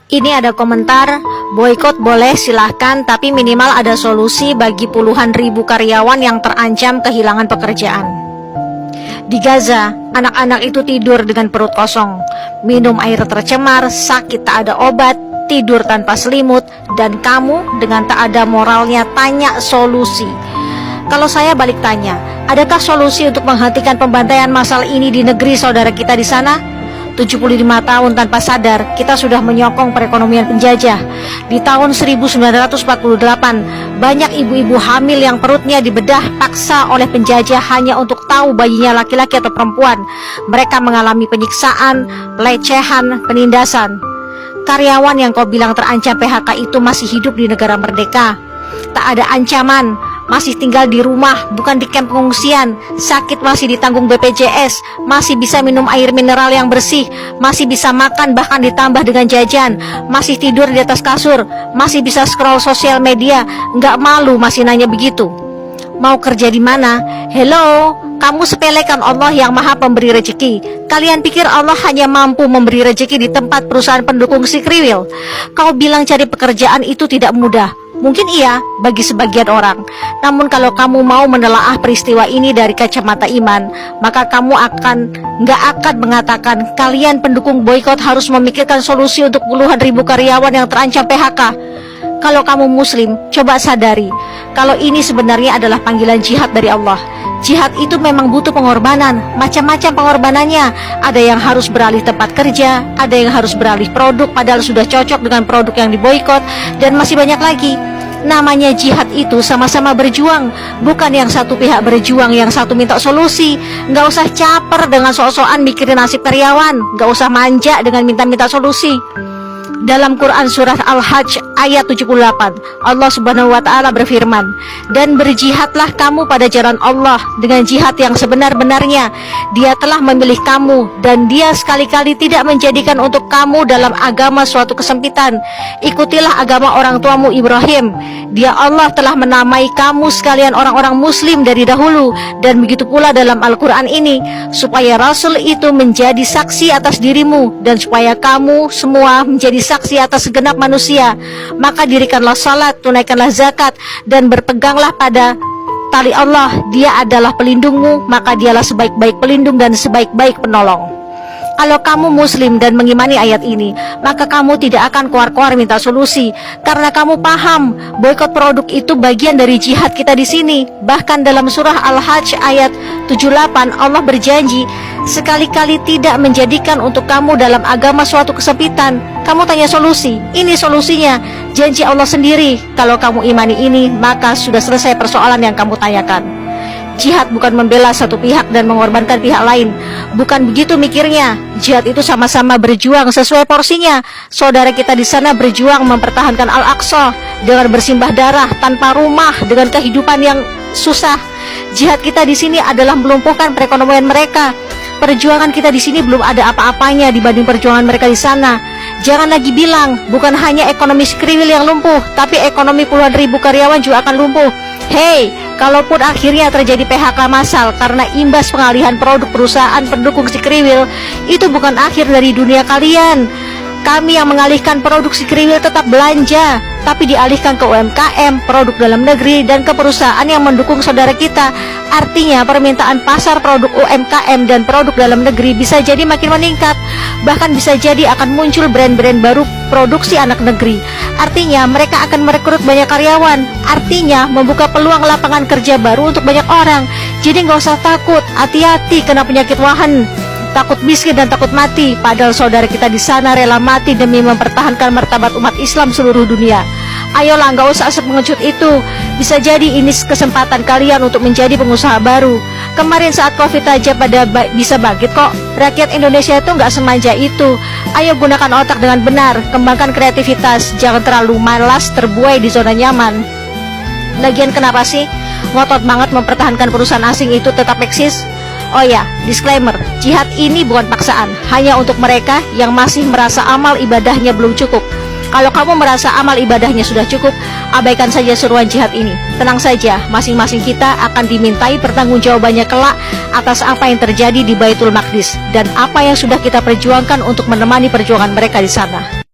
Ini ada komentar, boikot boleh silahkan, tapi minimal ada solusi bagi puluhan ribu karyawan yang terancam kehilangan pekerjaan. Di Gaza, anak-anak itu tidur dengan perut kosong, minum air tercemar, sakit tak ada obat, tidur tanpa selimut, dan kamu dengan tak ada moralnya tanya solusi. Kalau saya balik tanya, adakah solusi untuk menghentikan pembantaian massal ini di negeri saudara kita di sana? 75 tahun tanpa sadar, kita sudah menyokong perekonomian penjajah. Di tahun 1948, banyak ibu-ibu hamil yang perutnya dibedah paksa oleh penjajah hanya untuk tahu bayinya laki-laki atau perempuan. Mereka mengalami penyiksaan, pelecehan, penindasan. Karyawan yang kau bilang terancam PHK itu masih hidup di negara merdeka. Tak ada ancaman, masih tinggal di rumah, bukan di kamp pengungsian. Sakit masih ditanggung BPJS, masih bisa minum air mineral yang bersih, masih bisa makan bahkan ditambah dengan jajan, masih tidur di atas kasur, masih bisa scroll sosial media. Nggak malu masih nanya begitu. Mau kerja di mana? Hello, kamu sepelekan Allah yang maha pemberi rezeki. Kalian pikir Allah hanya mampu memberi rezeki di tempat perusahaan pendukung si kriwil? Kau bilang cari pekerjaan itu tidak mudah. Mungkin iya bagi sebagian orang. Namun kalau kamu mau menelaah peristiwa ini dari kacamata iman, maka kamu nggak akan mengatakan kalian pendukung boikot harus memikirkan solusi untuk puluhan ribu karyawan yang terancam PHK. Kalau kamu muslim, coba sadari kalau ini sebenarnya adalah panggilan jihad dari Allah. Jihad itu memang butuh pengorbanan, macam-macam pengorbanannya. Ada yang harus beralih tempat kerja, ada yang harus beralih produk padahal sudah cocok dengan produk yang diboikot, dan masih banyak lagi. Namanya jihad itu sama-sama berjuang, bukan yang satu pihak berjuang, yang satu minta solusi. Nggak usah caper dengan sok-sokan mikirin nasib karyawan, nggak usah manja dengan minta-minta solusi. Dalam Quran Surah Al-Hajj ayat 78, Allah Subhanahu wa Ta'ala berfirman, dan berjihadlah kamu pada jalan Allah dengan jihad yang sebenar-benarnya. Dia telah memilih kamu, dan dia sekali-kali tidak menjadikan untuk kamu dalam agama suatu kesempitan. Ikutilah agama orang tuamu Ibrahim. Dia Allah telah menamai kamu sekalian orang-orang muslim dari dahulu, dan begitu pula dalam Al-Quran ini, supaya Rasul itu menjadi saksi atas dirimu, dan supaya kamu semua menjadi saksi atas segenap manusia. Maka dirikanlah salat, tunaikanlah zakat, dan berpeganglah pada tali Allah. Dia adalah pelindungmu, maka dialah sebaik-baik pelindung dan sebaik-baik penolong. Kalau kamu muslim dan mengimani ayat ini, maka kamu tidak akan keluar-keluar minta solusi, karena kamu paham boikot produk itu bagian dari jihad kita di sini. Bahkan dalam surah Al-Hajj ayat 78, Allah berjanji sekali-kali tidak menjadikan untuk kamu dalam agama suatu kesempitan. Kamu tanya solusi, ini solusinya, janji Allah sendiri. Kalau kamu imani ini, maka sudah selesai persoalan yang kamu tanyakan. Jihad bukan membela satu pihak dan mengorbankan pihak lain. Bukan begitu mikirnya. Jihad itu sama-sama berjuang sesuai porsinya. Saudara kita di sana berjuang mempertahankan Al-Aqsa dengan bersimbah darah, tanpa rumah, dengan kehidupan yang susah. Jihad kita di sini adalah melumpuhkan perekonomian mereka. Perjuangan kita di sini belum ada apa-apanya dibanding perjuangan mereka di sana. Jangan lagi bilang bukan hanya ekonomi skriwil yang lumpuh, tapi ekonomi puluhan ribu karyawan juga akan lumpuh. Hey, kalaupun akhirnya terjadi PHK massal karena imbas pengalihan produk perusahaan pendukung skriwil, itu bukan akhir dari dunia kalian. Kami yang mengalihkan produksi kriwil tetap belanja, tapi dialihkan ke UMKM, produk dalam negeri, dan ke perusahaan yang mendukung saudara kita. Artinya permintaan pasar produk UMKM dan produk dalam negeri bisa jadi makin meningkat. Bahkan bisa jadi akan muncul brand-brand baru produksi anak negeri. Artinya mereka akan merekrut banyak karyawan. Artinya membuka peluang lapangan kerja baru untuk banyak orang. Jadi nggak usah takut, hati-hati kena penyakit wahan, takut miskin dan takut mati. Padahal saudara kita di sana rela mati demi mempertahankan martabat umat Islam seluruh dunia. Ayolah, nggak usah sepengecut itu. Bisa jadi ini kesempatan kalian untuk menjadi pengusaha baru. Kemarin saat Covid aja pada bisa bangkit kok. Rakyat Indonesia itu nggak semanja itu. Ayo gunakan otak dengan benar, kembangkan kreativitas, jangan terlalu malas terbuai di zona nyaman. Lagian kenapa sih ngotot banget mempertahankan perusahaan asing itu tetap eksis? Oh ya, disclaimer, jihad ini bukan paksaan, hanya untuk mereka yang masih merasa amal ibadahnya belum cukup. Kalau kamu merasa amal ibadahnya sudah cukup, abaikan saja seruan jihad ini. Tenang saja, masing-masing kita akan dimintai pertanggungjawabannya kelak atas apa yang terjadi di Baitul Maqdis dan apa yang sudah kita perjuangkan untuk menemani perjuangan mereka di sana.